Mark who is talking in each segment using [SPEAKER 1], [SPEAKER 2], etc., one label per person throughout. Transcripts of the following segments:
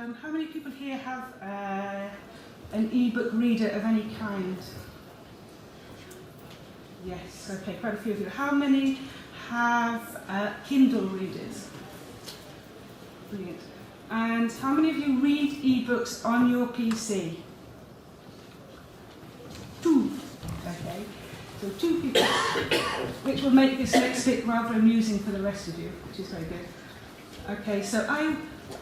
[SPEAKER 1] How many people here have an e-book reader of any kind? Yes, okay, quite a few of you. How many have Kindle readers? Brilliant. And how many of you read e-books on your PC? 2. Okay, so 2 people, which will make this next bit rather amusing for the rest of you, which is very good. Okay, so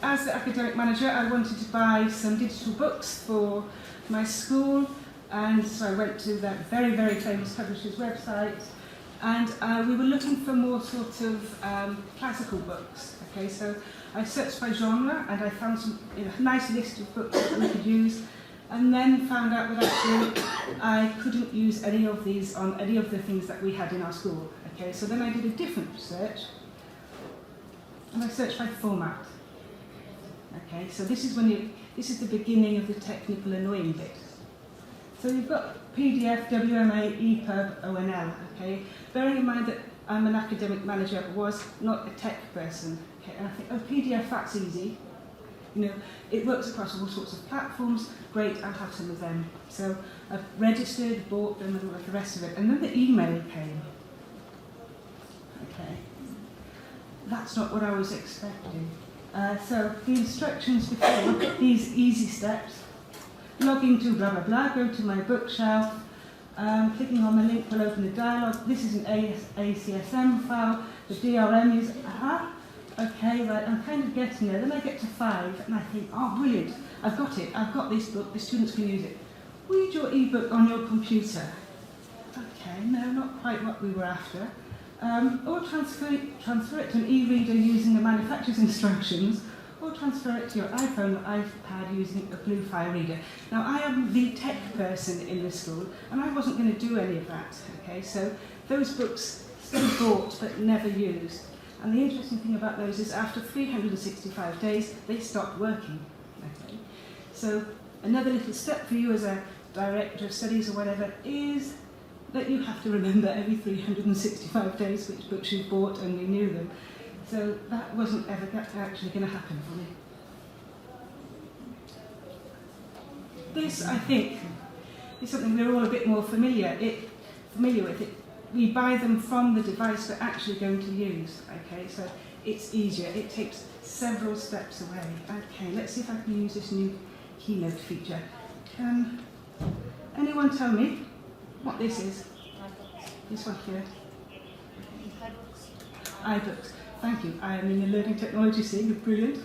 [SPEAKER 1] as the academic manager, I wanted to buy some digital books for my school, and so I went to that very, very famous publisher's website, and we were looking for more sort of classical books. Okay, so I searched by genre, and I found some nice list of books that we could use, and then found out that actually I couldn't use any of these on any of the things that we had in our school. Okay, so then I did a different search, and I searched by format. Okay, so this is the beginning of the technical annoying bit. So you've got PDF, WMA, EPUB, ONL. Okay, bearing in mind that I'm an academic manager, but was not a tech person. Okay, and I think, oh, PDF, that's easy. You know, it works across all sorts of platforms. Great, I'll have some of them. So I've registered, bought them, and all of the rest of it. And then the email came. Okay, that's not what I was expecting. So the instructions before, these easy steps, log into blah blah blah, go to my bookshelf, clicking on the link will open the dialog. This is an ACSM file, the DRM is, okay, right, I'm kind of getting there. Then I get to 5 and I think, oh brilliant, I've got it, I've got this book, the students can use it. Read your ebook on your computer. Okay, no, not quite what we were after. Or transfer it to an e-reader using the manufacturer's instructions, or transfer it to your iPhone or iPad using a Blue Fire reader. Now, I am the tech person in the school, and I wasn't going to do any of that. Okay, so those books still bought but never used. And the interesting thing about those is after 365 days, they stopped working. Okay, so another little step for you as a director of studies or whatever is that you have to remember every 365 days which books you've bought and renew them. So that wasn't ever actually going to happen for me. This, I think, is something we're all a bit more familiar with. We buy them from the device we're actually going to use. Okay, so it's easier. It takes several steps away. Okay, let's see if I can use this new keynote feature. Can anyone tell me what this is? This one here. iBooks. Thank you. I am in the learning technology scene. You're brilliant.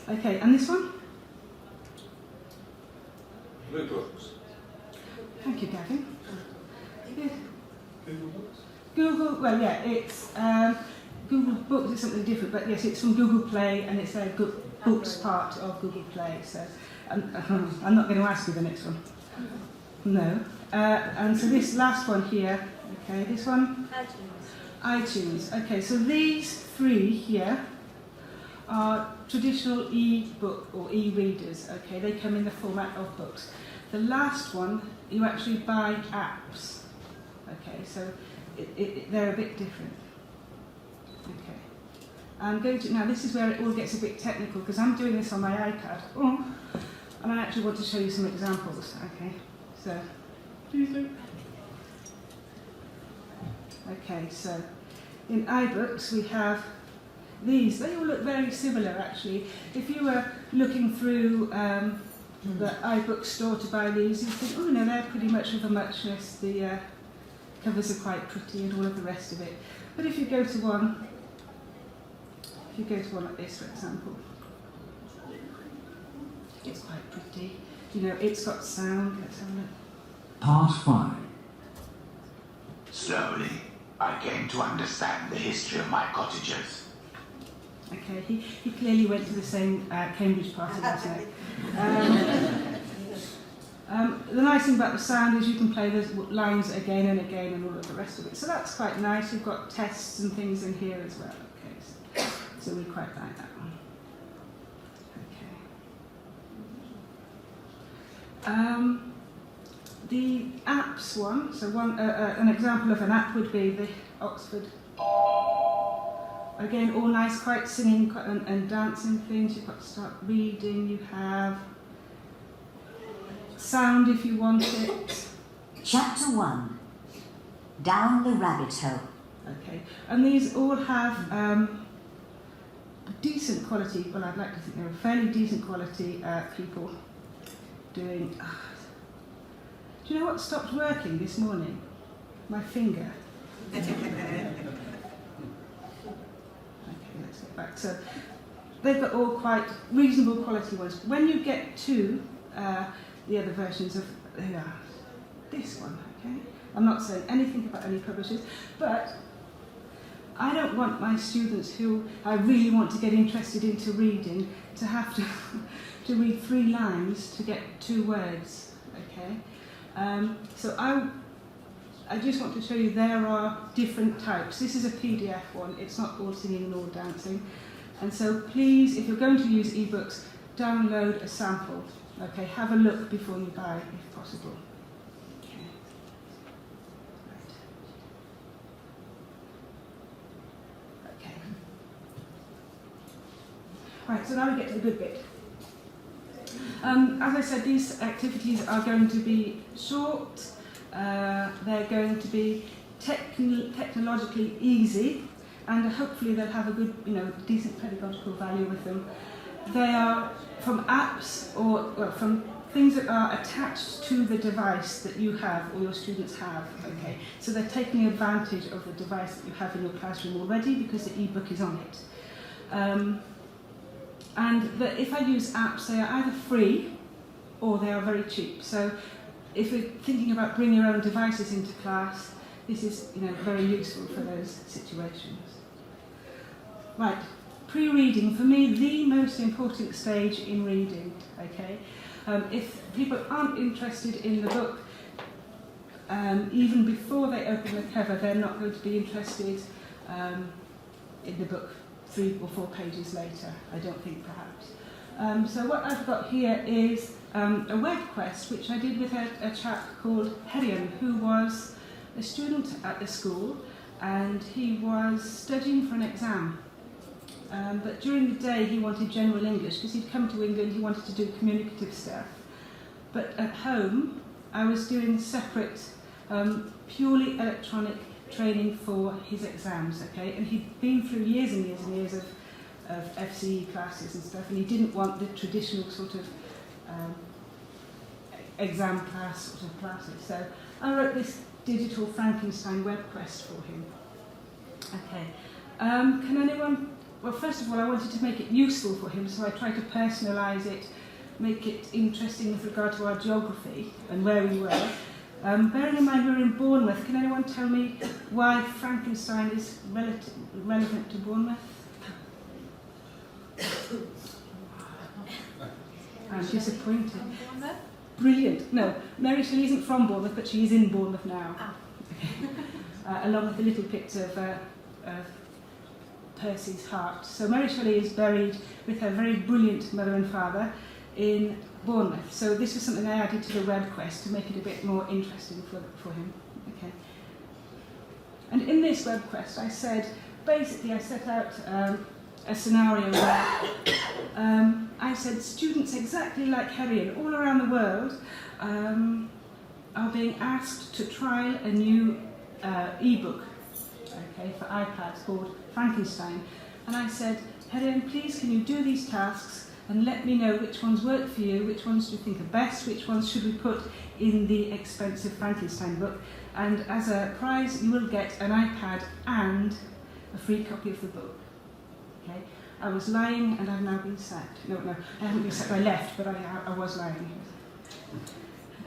[SPEAKER 1] Okay, and this one?
[SPEAKER 2] Blue Books.
[SPEAKER 1] Thank you, Gavin.
[SPEAKER 2] Google Books?
[SPEAKER 1] Google, well, yeah, it's Google Books is something different, but yes, it's from Google Play, and it's a Books part of Google Play. So I'm not going to ask you the next one. No. And so this last one here, okay, this one? iTunes. Okay, so these 3 here are traditional e-book or e-readers, okay, they come in the format of books. The last one, you actually buy apps, okay, so they're a bit different. Okay, I'm going to, now this is where it all gets a bit technical because I'm doing this on my iPad, and I actually want to show you some examples, okay, so okay, so in iBooks we have these. They all look very similar actually. If you were looking through the iBook store to buy these, you'd think, oh no, they're pretty much of a muchness. The covers are quite pretty and all of the rest of it. But if you go to one like this, for example, it's quite pretty. You know, it's got sound. Let's have a look.
[SPEAKER 3] Part 5.
[SPEAKER 4] Slowly, I came to understand the history of my cottagers.
[SPEAKER 1] Okay, he clearly went to the same Cambridge party last night. The nice thing about the sound is you can play the lines again and again and all of the rest of it. So that's quite nice. You've got tests and things in here as well. Okay, so we quite like that one. Okay. The apps one, so an example of an app would be the Oxford again, all nice, quite singing and dancing things. You've got to start reading. You have sound if you want it.
[SPEAKER 2] Chapter 1. Down the Rabbit Hole.
[SPEAKER 1] Okay, and these all have decent quality, well, I'd like to think they're fairly decent quality people doing... Do you know what stopped working this morning? My finger. Okay, let's get back. So they've got all quite reasonable quality ones. When you get to the other versions of this one, okay? I'm not saying anything about any publishers, but I don't want my students who I really want to get interested into reading to have to read 3 lines to get 2 words, okay? So I just want to show you there are different types. This is a PDF one, it's not all singing and all dancing. And so please, if you're going to use ebooks, download a sample, okay? Have a look before you buy, if possible. Okay. Right. Okay. Right, so now we get to the good bit. As I said, these activities are going to be short, they're going to be technologically easy, and hopefully they'll have a good, decent pedagogical value with them. They are from apps or from things that are attached to the device that you have or your students have. Okay, so they're taking advantage of the device that you have in your classroom already because the ebook is on it. If I use apps, they are either free or they are very cheap. So if we're thinking about bringing your own devices into class, this is very useful for those situations. Right, pre-reading, for me, the most important stage in reading. Okay, if people aren't interested in the book, even before they open the cover, they're not going to be interested in the book 3 or 4 pages later, I don't think, perhaps. So what I've got here is a web quest which I did with a chap called Harrogate, who was a student at the school, and he was studying for an exam. But during the day he wanted general English because he'd come to England, he wanted to do communicative stuff. But at home I was doing separate, purely electronic training for his exams, okay? And he'd been through years and years and years of FCE classes and stuff, and he didn't want the traditional sort of exam class sort of classes. So I wrote this digital Frankenstein web quest for him. Okay. Can anyone... Well, first of all, I wanted to make it useful for him, so I tried to personalise it, make it interesting with regard to our geography and where we were. Bearing in mind we're in Bournemouth, can anyone tell me why Frankenstein is relevant to Bournemouth? I'm disappointed. Brilliant. No, Mary Shelley isn't from Bournemouth, but she is in Bournemouth now. Along with a little picture of Percy's heart. So Mary Shelley is buried with her very brilliant mother and father in Bournemouth. So this was something I added to the web quest to make it a bit more interesting for him. Okay. And in this web quest, I said, basically, I set out a scenario where I said students exactly like Harrogate all around the world are being asked to try a new ebook, okay, for iPads called Frankenstein. And I said, Helen, please can you do these tasks and let me know which ones work for you, which ones do you think are best, which ones should we put in the expensive Frankenstein book. And as a prize, you will get an iPad and a free copy of the book. Okay? I was lying and I've now been sacked. No, I haven't been sacked, I left, but I was lying.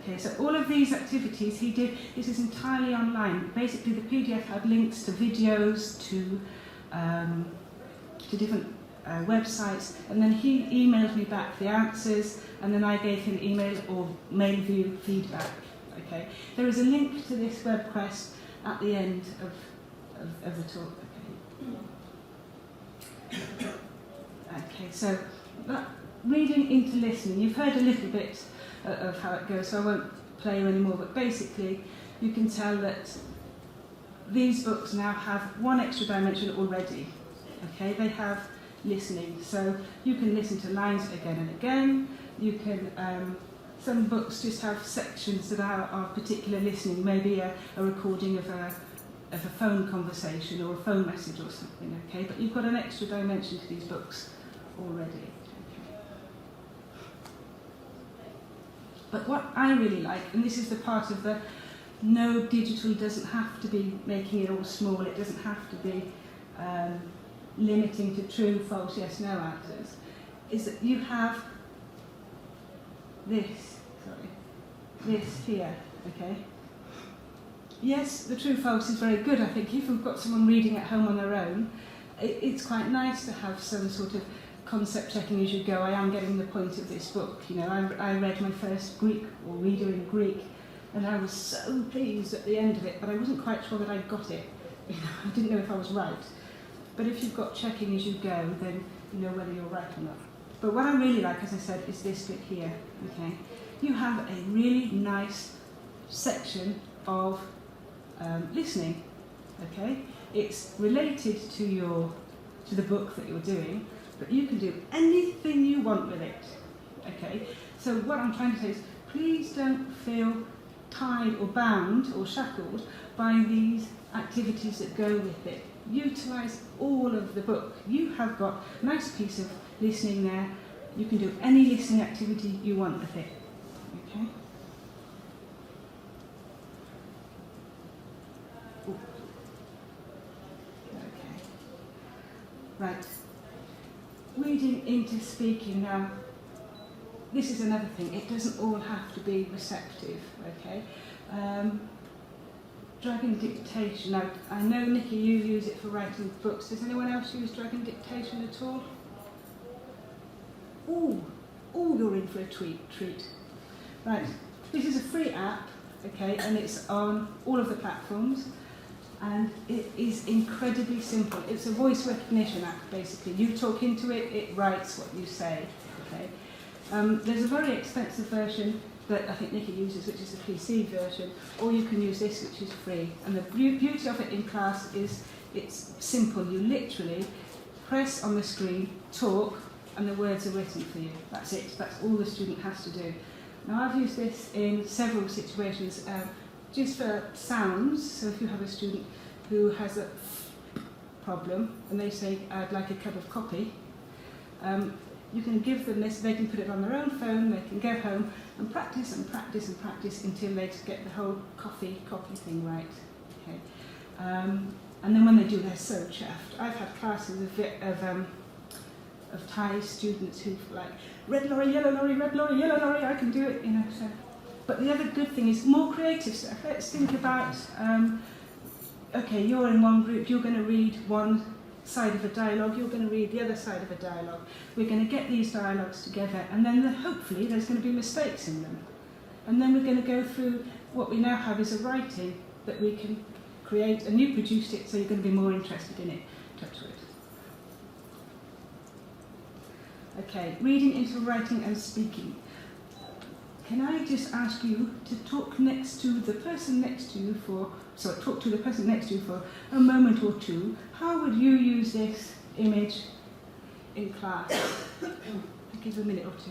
[SPEAKER 1] Okay, so all of these activities he did, this is entirely online. Basically the PDF had links to videos, to different websites, and then he emailed me back the answers, and then I gave him email or mail view feedback. Okay, there is a link to this web quest at the end of the talk. Okay, so reading into listening, you've heard a little bit of how it goes, so I won't play you anymore, but basically you can tell that these books now have one extra dimension already. Okay, they have listening, so you can listen to lines again and again. You can, some books just have sections that are particular listening, maybe a recording of a phone conversation or a phone message or something, okay? But you've got an extra dimension to these books already. Okay. But what I really like, and this is the part of the no, digital doesn't have to be making it all small, it doesn't have to be limiting to true, false, yes, no answers, is that you have this here, okay? Yes, the true false is very good. I think if we've got someone reading at home on their own, it's quite nice to have some sort of concept checking as you go. I am getting the point of this book. You know, I read my first Greek or reader in Greek, and I was so pleased at the end of it, but I wasn't quite sure that I got it. You know, I didn't know if I was right. But if you've got checking as you go, then you know whether you're right or not. But what I really like, as I said, is this bit here. Okay, you have a really nice section of listening. Okay, it's related to the book that you're doing, but you can do anything you want with it. Okay, so what I'm trying to say is, please don't feel tied or bound or shackled by these activities that go with it. Utilise all of the book. You have got a nice piece of listening there. You can do any listening activity you want with it. Okay. Ooh. Okay. Right. Reading into speaking now. This is another thing. It doesn't all have to be receptive. Okay. Dragon Dictation. Now, I know, Nikki, you use it for writing books. Does anyone else use Dragon Dictation at all? Ooh, you're in for a treat. Right, this is a free app, okay, and it's on all of the platforms, and it is incredibly simple. It's a voice recognition app, basically. You talk into it, it writes what you say, okay. There's a very expensive version that I think Nikki uses, which is the PC version, or you can use this, which is free. And the beauty of it in class is it's simple. You literally press on the screen, talk, and the words are written for you. That's it. That's all the student has to do. Now, I've used this in several situations, just for sounds. So if you have a student who has a problem, and they say, I'd like a cup of coffee, you can give them this, they can put it on their own phone, they can go home and practice and practice and practice until they get the whole coffee thing right. Okay. And then when they do, they're so chuffed. I've had classes of Thai students who've like, red lorry, yellow lorry, red lorry, yellow lorry, I can do it, you know. So. But the other good thing is more creative stuff. Let's think about, okay, you're in one group, you're going to read one side of a dialogue, you're going to read the other side of a dialogue. We're going to get these dialogues together, and then hopefully there's going to be mistakes in them. And then we're going to go through what we now have is a writing that we can create, and you produced it, so you're going to be more interested in it. Touch wood. Okay, reading into writing and speaking. Can I just ask you to talk next to the person next to you talk to the person next to you for a moment or two. How would you use this image in class? I'll give you a minute or two.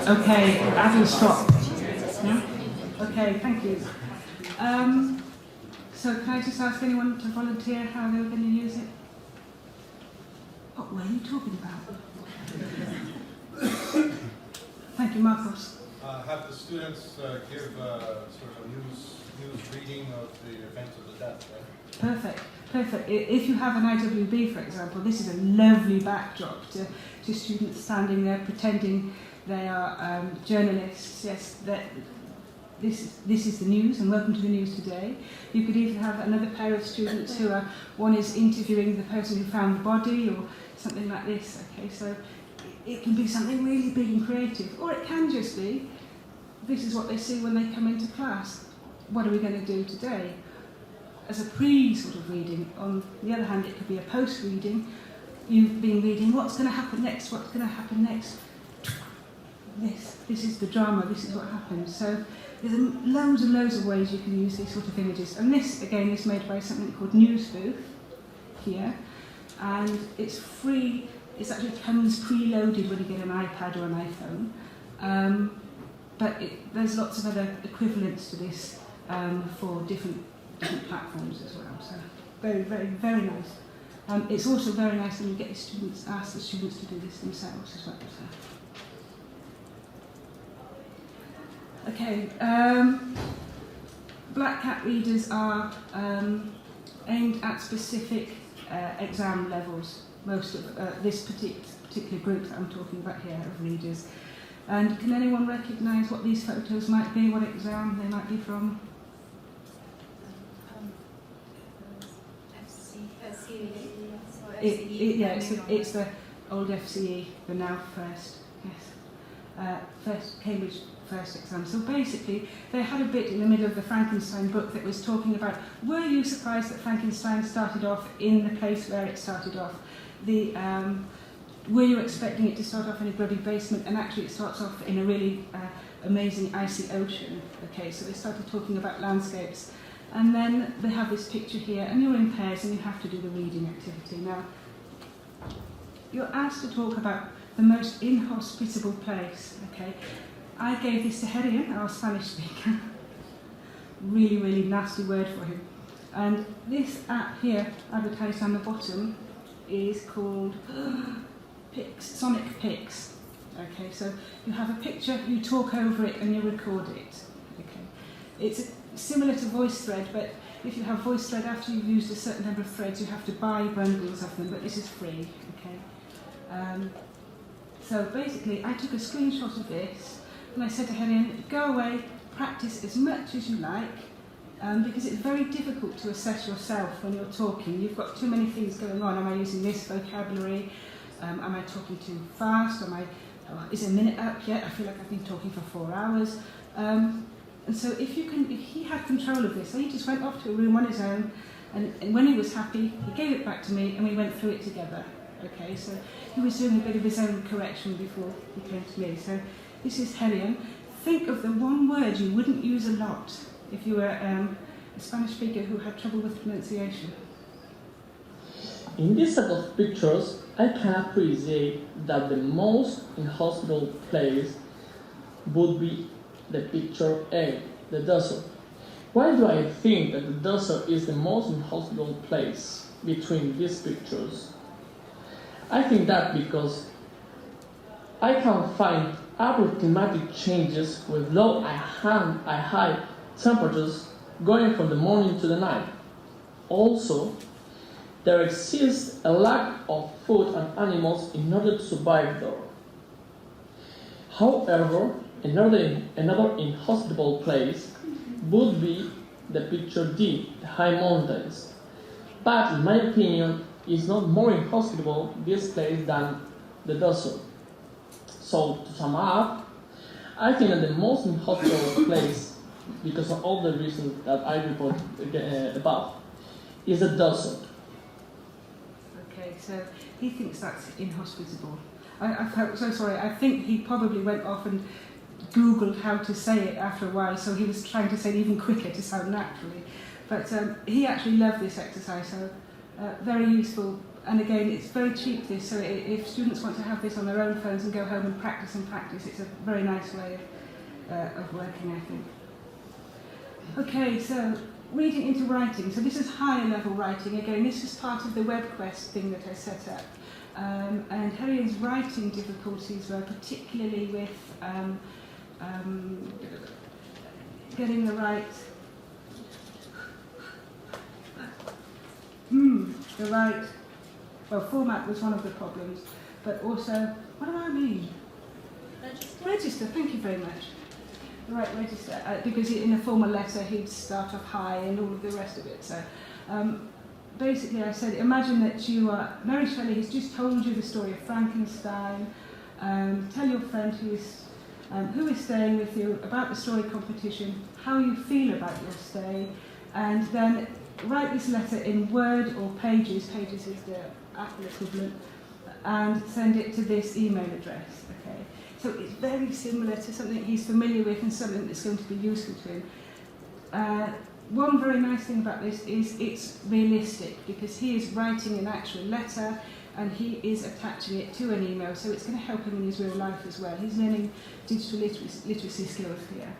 [SPEAKER 1] Okay, I will stop. Yeah? Okay, thank you. So can I just ask anyone to volunteer how they were going to use it? What were you talking about? Thank you, Marcos.
[SPEAKER 5] Have the students give sort of a news use reading of the events of the death, right?
[SPEAKER 1] Perfect, perfect. If you have an IWB, for example, this is a lovely backdrop to students standing there pretending they are journalists. Yes, this is the news, and welcome to the news today. You could even have another pair of students who are, one is interviewing the person who found the body, or something like this. Okay, so it can be something really big and creative, or it can just be, this is what they see when they come into class. What are we going to do today? As a pre-sort of reading. On the other hand, it could be a post-reading. You've been reading, what's going to happen next, what's going to happen next? This is the drama, this is what happens. So there's loads and loads of ways you can use these sort of images. And this, again, is made by something called News Booth here. And it's free, it actually comes preloaded when you get an iPad or an iPhone. But there's lots of other equivalents to this for different platforms as well. So very, very, very nice. It's also very nice when you get the students, ask the students to do this themselves as well. So. Okay, Black Cat readers are aimed at specific exam levels. Most of this particular group that I'm talking about here of readers. And can anyone recognise what these photos might be, what exam they might be from? It's the old FCE, the now first, yes. First Cambridge first exam. So basically, they had a bit in the middle of the Frankenstein book that was talking about, were you surprised that Frankenstein started off in the place where it started off? Were you expecting it to start off in a grubby basement, and actually it starts off in a really amazing icy ocean? Okay, so they started talking about landscapes. And then they have this picture here, and you're in pairs and you have to do the reading activity. Now, you're asked to talk about the most inhospitable place, okay? I gave this to Harrogate, our Spanish speaker. Really, really nasty word for him. And this app here, advertised on the bottom, is called Pics, Sonic Pics. Okay, so you have a picture, you talk over it, and you record it. Okay, it's similar to VoiceThread, but if you have VoiceThread after you've used a certain number of threads, you have to buy bundles of them. But this is free. Okay. So basically, I took a screenshot of this, and I said to Helen, "Go away, practice as much as you like." Because it's very difficult to assess yourself when you're talking. You've got too many things going on. Am I using this vocabulary? Am I talking too fast? Is a minute up yet? I feel like I've been talking for 4 hours. And so if he had control of this, so he just went off to a room on his own, and when he was happy, he gave it back to me, and we went through it together. Okay, so he was doing a bit of his own correction before he came to me. So this is Helium. Think of the one word you wouldn't use a lot if you were a Spanish speaker who had trouble with pronunciation.
[SPEAKER 6] In this set of pictures, I can appreciate that the most inhospitable place would be the picture A, the desert. Why do I think that the desert is the most inhospitable place between these pictures? I think that because I can find abrupt climatic changes with low and high temperatures going from the morning to the night. Also, there exists a lack of food and animals in order to survive there. However, another inhospitable place would be the picture D, the high mountains. But in my opinion, it's not more inhospitable this place than the desert. So to sum up, I think that the most inhospitable place, because of all the reasons that I reported above, is the desert.
[SPEAKER 1] Okay, so he thinks that's inhospitable. I felt so sorry. I think he probably went off and Googled how to say it after a while, so he was trying to say it even quicker to sound naturally. But he actually loved this exercise, so very useful. And again, it's very cheap, this, so if students want to have this on their own phones and go home and practice, it's a very nice way of working, I think. Okay, so reading into writing. So this is higher level writing. Again, this is part of the WebQuest thing that I set up. And Harriet's writing difficulties were particularly with getting the right the right, well, format was one of the problems, but also, what do I mean? Register, thank you very much. The right register, because in a formal letter he'd start off high and all of the rest of it. So basically I said, imagine that you are, Mary Shelley has just told you the story of Frankenstein. Tell your friend who is staying with you about the story competition, how you feel about your stay, and then write this letter in Word or Pages, Pages is the Apple equivalent, and send it to this email address. Okay. So it's very similar to something he's familiar with and something that's going to be useful to him. One very nice thing about this is it's realistic, because he is writing an actual letter and he is attaching it to an email, so it's going to help him in his real life as well. He's learning digital literacy skills here.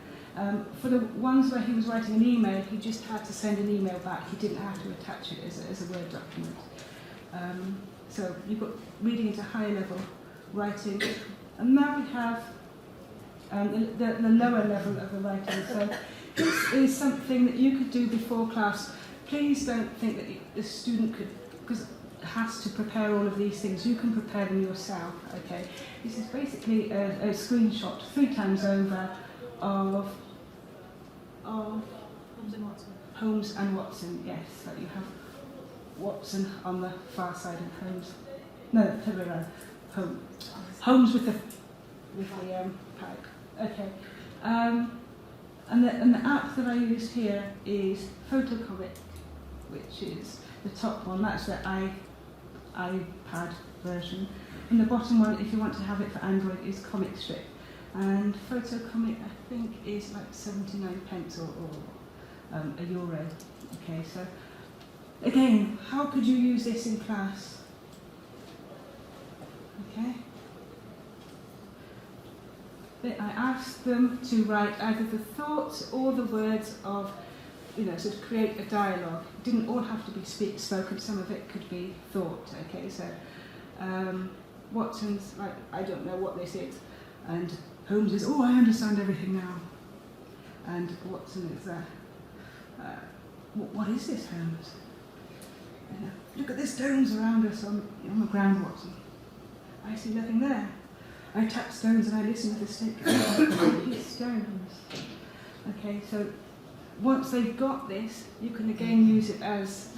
[SPEAKER 1] For the ones where he was writing an email, he just had to send an email back. He didn't have to attach it as a Word document. So you've got reading into higher level writing. And now we have the lower level of the writing. So this is something that you could do before class. Please don't think that the student has to prepare all of these things. You can prepare them yourself. Okay. This is basically a screenshot 3 times over of
[SPEAKER 7] Holmes and Watson.
[SPEAKER 1] Holmes and Watson. Yes, so you have Watson on the far side of Holmes. No, the other way around. Holmes with the pipe. Okay. And the app that I used here is Photocomic, which is the top one. That's the iPad version. And the bottom one, if you want to have it for Android, is Comic Strip. And Photocomic, I think, is like 79 pence or €1. Okay, so again, how could you use this in class? Okay. I asked them to write either the thoughts or the words of, so to create a dialogue. It didn't all have to be spoken, some of it could be thought. Okay, so Watson's like, I don't know what this is. And Holmes is, oh, I understand everything now. And Watson is, what is this, Holmes? Look at the stones around us on the ground, Watson. I see nothing there. I tap stones and I listen to the stick. His stones. Okay, so once they've got this, you can again use it as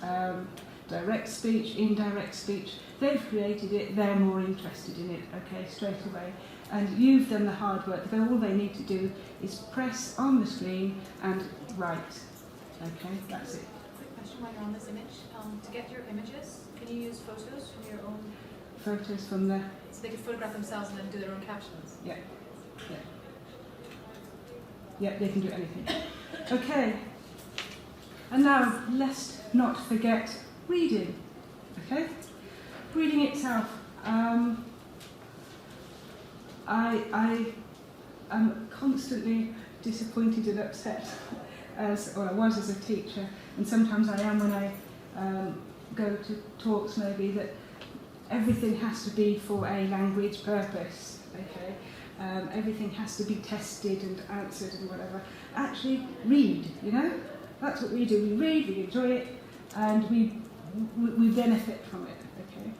[SPEAKER 1] direct speech, indirect speech. They've created it, they're more interested in it, okay, straight away. And you've done the hard work. All they need to do is press on the screen and write. Okay, that's it.
[SPEAKER 7] Quick question while you're on this image. To get your images, can you use photos from your own?
[SPEAKER 1] Photos from the...
[SPEAKER 7] So they could photograph themselves and then do their own captions?
[SPEAKER 1] Yeah. Yeah, they can do anything. Okay. And now, let's not forget reading. Okay? Reading itself. I am constantly disappointed and upset, I was as a teacher, and sometimes I am when I go to talks maybe, that everything has to be for a language purpose, okay? Everything has to be tested and answered and whatever. Actually, read, That's what we do. We read, we enjoy it, and we benefit from it, okay?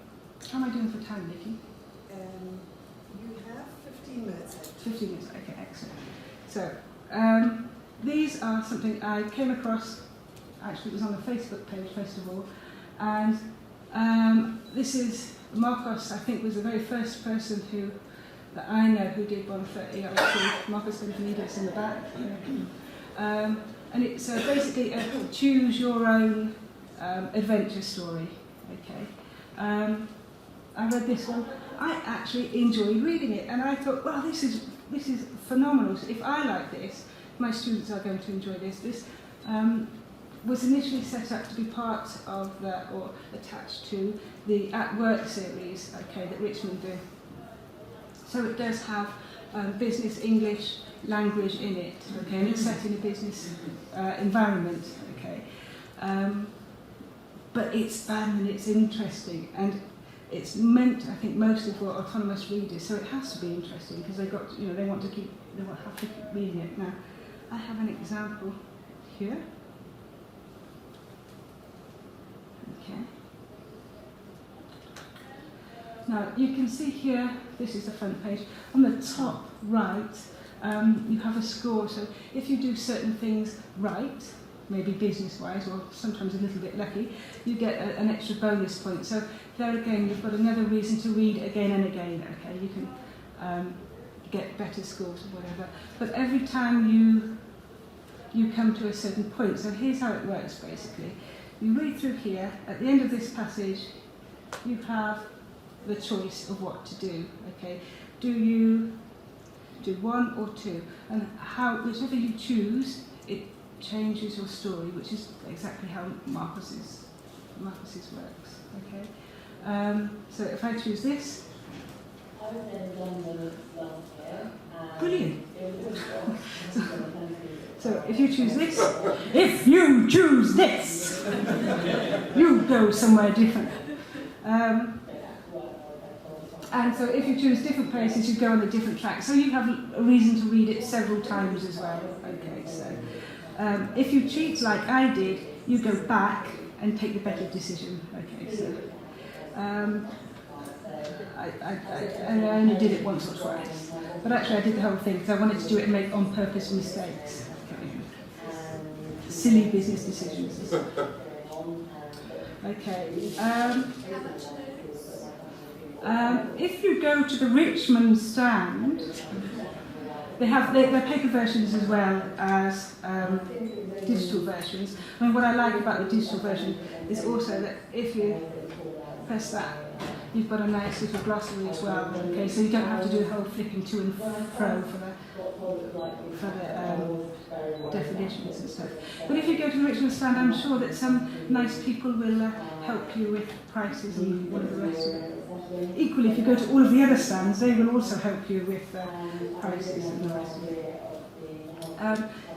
[SPEAKER 1] How am I doing for time, Nikki?
[SPEAKER 8] You have 15 minutes.
[SPEAKER 1] 15 minutes, okay, excellent. So, these are something I came across, actually it was on the Facebook page first of all, and this is Marcos, I think, was the very first person that I know who did one for ERC. Marcos Benvenidos in the back. And it's basically a choose your own adventure story. Okay. I read this one. I actually enjoyed reading it, and I thought, well, this is phenomenal. So if I like this, my students are going to enjoy this. This was initially set up to be part of or attached to the At Work series, okay, that Richmond do. So it does have business English language in it, okay, and it's set in a business environment, okay. But it's fun and it's interesting, and it's meant, I think, mostly for autonomous readers, so it has to be interesting because they have to keep reading it. Now, I have an example here. Okay. Now you can see here, this is the front page, on the top right you have a score, so if you do certain things right, maybe business-wise or sometimes a little bit lucky, you get an extra bonus point. So there again you've got another reason to read again and again. Okay, you can get better scores or whatever. But every time you come to a certain point, so here's how it works basically. You read through here, at the end of this passage you have the choice of what to do. Okay, do you do 1 or 2? And whichever you choose, it changes your story, which is exactly how Marcus's works. Okay, so if I choose this, brilliant. So if you choose this, you go somewhere different. And so if you choose different places, you go on a different track. So you have a reason to read it several times as well. Okay, so if you cheat like I did, you go back and take the better decision. Okay, so I only did it once or twice, but actually I did the whole thing because I wanted to do it and make on purpose mistakes. Okay. Silly business decisions. Okay. If you go to the Richmond stand, they have their paper versions as well as digital versions. I mean, what I like about the digital version is also that if you press that, you've got a nice little glossary as well. Okay, so you don't have to do the whole flipping to and fro for the definitions and stuff. But if you go to the Richmond stand, I'm sure that some nice people will help you with prices and all of the rest of it. Equally, if you go to all of the other stands, they will also help you with prices and the rest of it.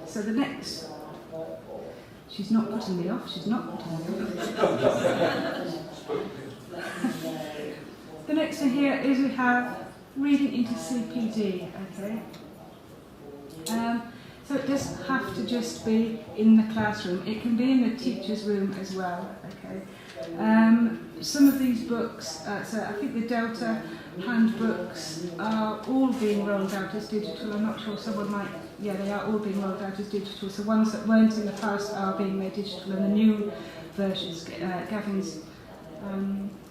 [SPEAKER 1] So the next, she's not putting me off, The next thing here is we have reading into CPD, okay? So it doesn't have to just be in the classroom, it can be in the teacher's room as well, okay? Some of these books, so I think the Delta handbooks are all being rolled out as digital. I'm not sure, someone might, yeah, they are all being rolled out as digital. So ones that weren't in the past are being made digital, and the new versions, Gavin's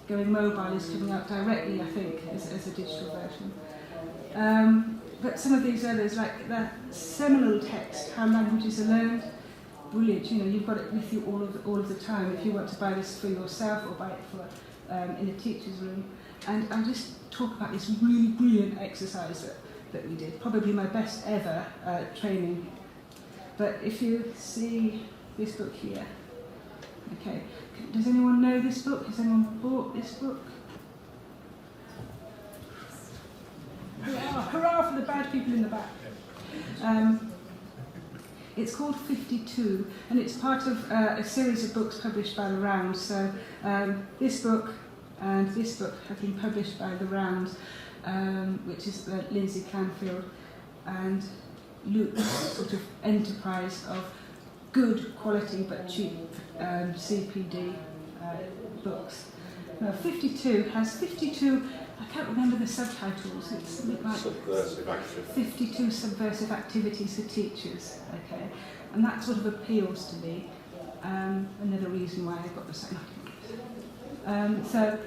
[SPEAKER 1] Going Mobile is coming out directly, I think, as a digital version. But some of these others, like the seminal text, How Languages Are Learned, brilliant. You know, you've got it with you all of the time. If you want to buy this for yourself or buy it for in a teacher's room, and I'll just talk about this really brilliant exercise that we did. Probably my best ever training. But if you see this book here, okay. Does anyone know this book? Has anyone bought this book? Hurrah, hurrah for the bad people in the back. It's called 52, and it's part of a series of books published by The Round. So this book and this book have been published by The Round, which is Lindsay Canfield and Luke's sort of enterprise of good quality but cheap CPD books. Now 52 has 52, I can't remember the subtitles, it's something like
[SPEAKER 9] Subversive activities.
[SPEAKER 1] 52 subversive activities for teachers, okay, and that sort of appeals to me. Another reason why I got the second. So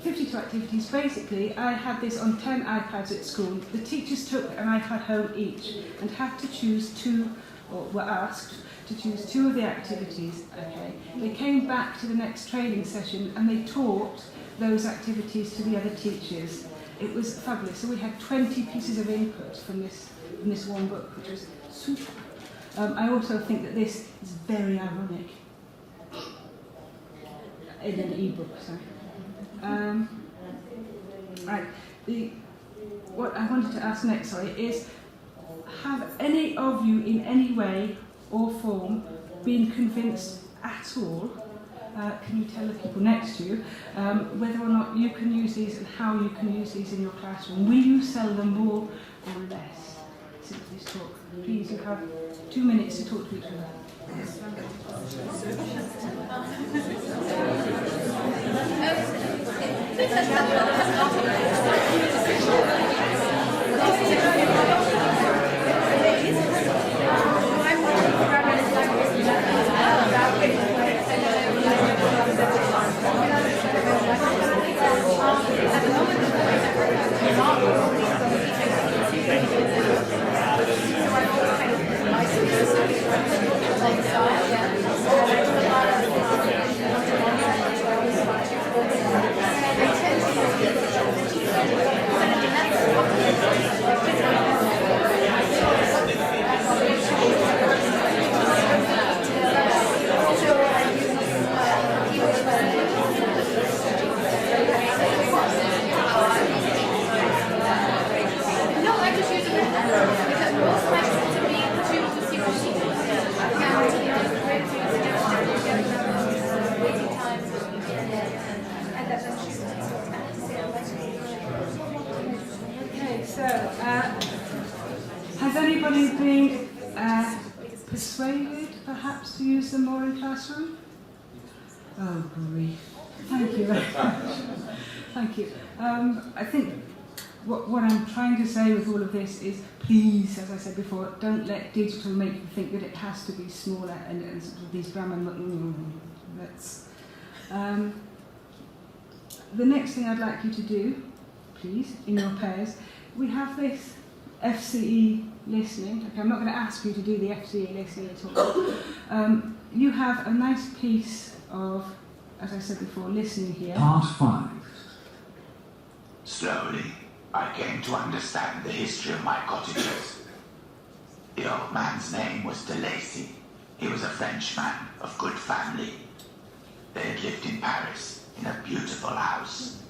[SPEAKER 1] 52 activities, basically I had this on 10 iPads at school. The teachers took an iPad home each and had to choose 2, or were asked to choose 2 of the activities, okay. They came back to the next training session and they taught those activities to the other teachers. It was fabulous. So we had 20 pieces of input from this one book, which was super. I also think that this is very ironic in an e-book. Right. What I wanted to ask next, is, have any of you in any way or form been convinced at all? Can you tell the people next to you whether or not you can use these and how you can use these in your classroom? Will you sell them more or less? minutes into this talk. Please, you have 2 minutes to talk to each other. Has anybody been persuaded, perhaps, to use them more in classroom? Oh, grief. Thank you very much. Thank you. I think what I'm trying to say with all of this is, please, as I said before, don't let digital make you think that it has to be smaller and sort of these grammar. That's the next thing I'd like you to do, please, in your pairs. We have this FCE listening. Okay, I'm not going to ask you to do the FCE listening at all. You have a nice piece of, as I said before, listening here.
[SPEAKER 3] Part 5.
[SPEAKER 4] Slowly, I came to understand the history of my cottagers. The old man's name was de Lacy. He was a Frenchman of good family. They had lived in Paris, in a beautiful house.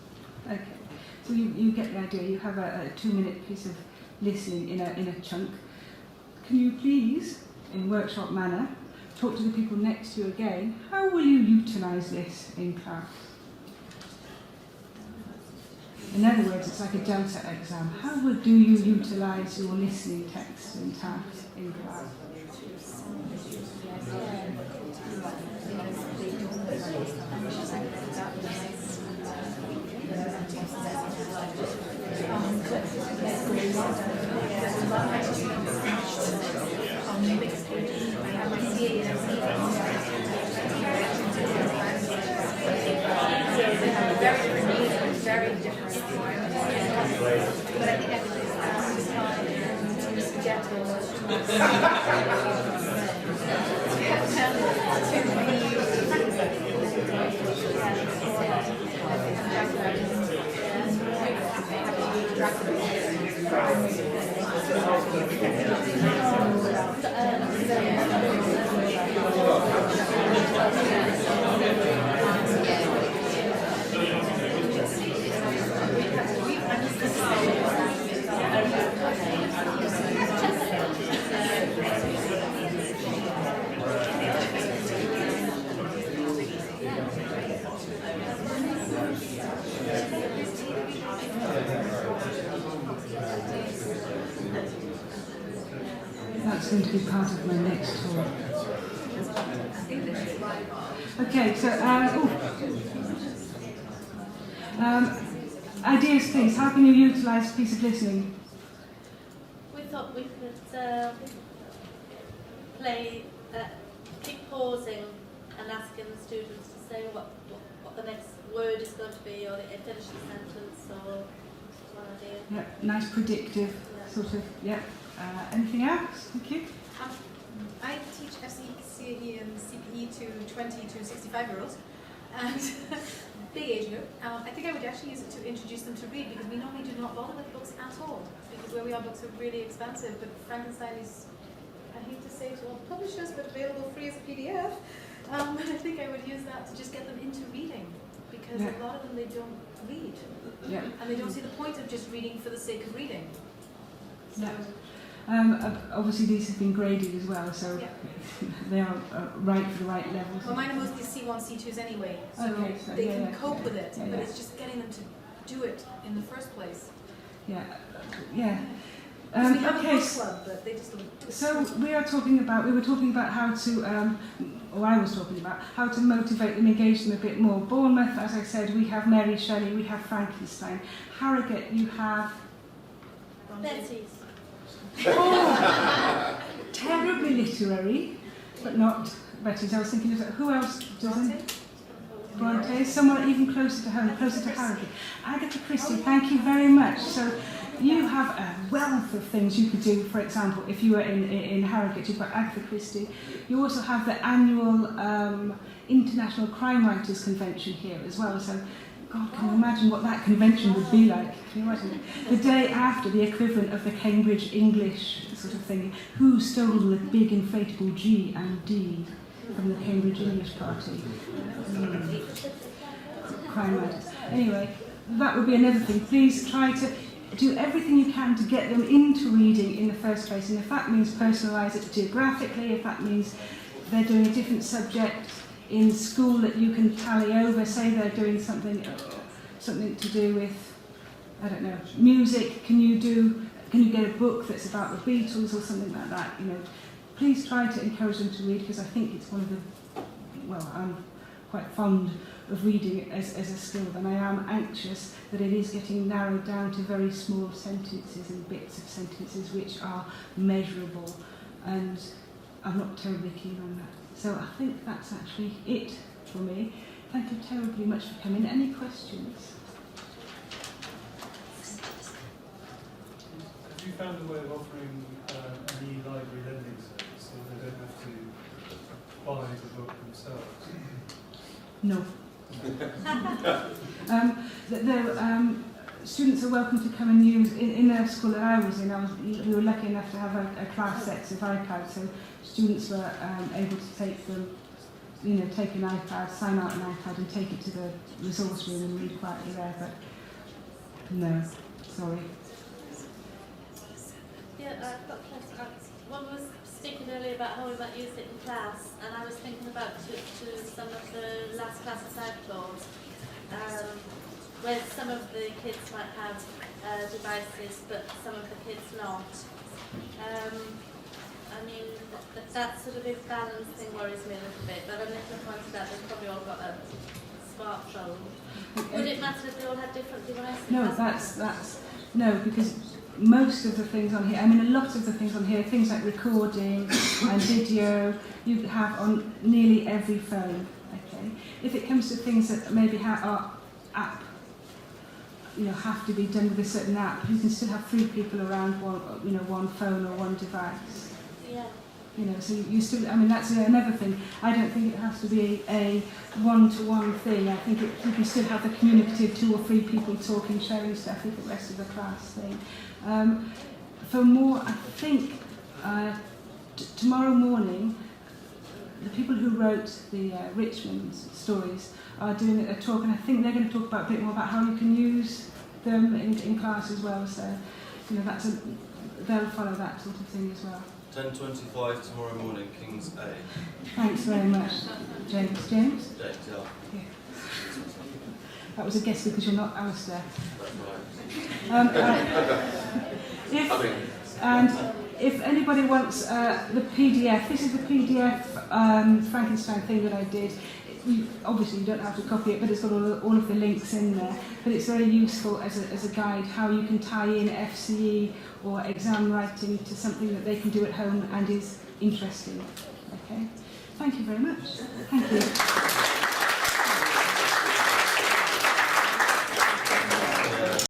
[SPEAKER 1] Okay, so you get the idea. You have a 2-minute piece of listening in a chunk. Can you please, in workshop manner, talk to the people next to you again? How will you utilise this in class? In other words, it's like a Delta exam. How do you utilise your listening text and tasks in class?
[SPEAKER 7] Very different. But I think just get
[SPEAKER 1] That's going to be part of my next talk. Okay, so ideas, please. How can you utilise a piece of listening?
[SPEAKER 9] We thought we could keep pausing and asking the students to say what the next word is going to be, or finish the sentence, or one idea.
[SPEAKER 1] Yeah, nice predictive sort of, yeah. Anything else? Thank you.
[SPEAKER 7] I teach FCE and CPE to 20 to 65-year-olds, and big age group. I think I would actually use it to introduce them to read, because we normally do not bother with books at all, because where we are, books are really expensive, but Frankenstein is, I hate to say it to all publishers, but available free as a PDF. I think I would use that to just get them into reading, because a lot of them, they don't read.
[SPEAKER 1] Yeah.
[SPEAKER 7] And they don't see the point of just reading for the sake of reading. So,
[SPEAKER 1] Obviously these have been graded as well, so they are right for the right levels.
[SPEAKER 7] well, mine are mostly C1, C2s anyway, so,
[SPEAKER 1] Okay, so
[SPEAKER 7] they can cope with it, but
[SPEAKER 1] yeah.
[SPEAKER 7] it's just getting them to do it in the first place.
[SPEAKER 1] Yeah, yeah.
[SPEAKER 8] We have a
[SPEAKER 1] Okay,
[SPEAKER 8] book club, but they just don't.
[SPEAKER 1] so we were talking about how to, or I was talking about how to motivate them, engage them a bit more. Bournemouth, as I said, we have Mary Shelley, we have Frankenstein. Harrogate, you have
[SPEAKER 9] Betty's.
[SPEAKER 1] terribly literary, but not Betty's. I was thinking, who else doesn't? Bronte, somewhere even closer to home, closer to Harrogate. Agatha Christie, thank you very much. So you have a wealth of things you could do. For example, if you were in Harrogate, you've got Agatha Christie. You also have the annual International Crime Writers Convention here as well. So, God, can you imagine what that convention would be like? Can you imagine? The day after, the equivalent of the Cambridge English sort of thing. Who stole the big inflatable G and D from the Cambridge English party? Crime writers. Anyway, that would be another thing. Please try to do everything you can to get them into reading in the first place. And if that means personalise it geographically, if that means they're doing a different subject in school that you can tally over, say they're doing something to do with, I don't know, music, can you get a book that's about the Beatles or something like that? You know, please try to encourage them to read, because I think it's one of the, well, I'm quite fond of reading as a skill, and I am anxious that it is getting narrowed down to very small sentences and bits of sentences which are measurable, and I'm not terribly keen on that. So I think that's actually it for me. Thank you terribly much for coming. Any questions?
[SPEAKER 5] Have you found a way of offering an e-library lending service so they don't have to buy the book themselves?
[SPEAKER 1] No. Students are welcome to come and use, in the school that I was in, we were lucky enough to have a class sets of iPads, so students were able to take them, you know, take an iPad, sign out an iPad and take it to the resource room and read quietly there, but no, sorry.
[SPEAKER 9] Yeah, I've got one was speaking earlier about how we might use it in class, and I was thinking about to some of the last classes I've taught, where some of the kids might have devices, but some of the kids not. I mean, that sort of imbalance thing worries me a little bit, but Nicola pointed out they've probably all got a smartphone. Would it matter if they all had different devices?
[SPEAKER 1] No, no, because most of the things on here, I mean a lot of the things on here, things like recording and video, you have on nearly every phone, okay? If it comes to things that maybe are app, you know, have to be done with a certain app, you can still have 3 people around one phone or one device.
[SPEAKER 9] Yeah.
[SPEAKER 1] You know, so you still, I mean, that's another thing. I don't think it has to be a one-to-one thing. I think you can still have the communicative 2 or 3 people talking, sharing stuff with the rest of the class thing. For more, I think tomorrow morning, the people who wrote the Richmond stories are doing a talk, and I think they're going to talk about a bit more about how you can use them in class as well. So, you know, they'll follow that sort of thing as well.
[SPEAKER 10] 10:25 tomorrow morning, King's A.
[SPEAKER 1] Thanks very much, James. James?
[SPEAKER 10] James, yeah.
[SPEAKER 1] Yeah. That was a guess because you're not Alistair.
[SPEAKER 10] That's right.
[SPEAKER 1] If anybody wants the PDF, this is the PDF Frankenstein thing that I did. Obviously you don't have to copy it, but it's got all of the links in there. But it's very useful as a guide how you can tie in FCE or exam writing to something that they can do at home and is interesting. Okay. Thank you very much. Thank you.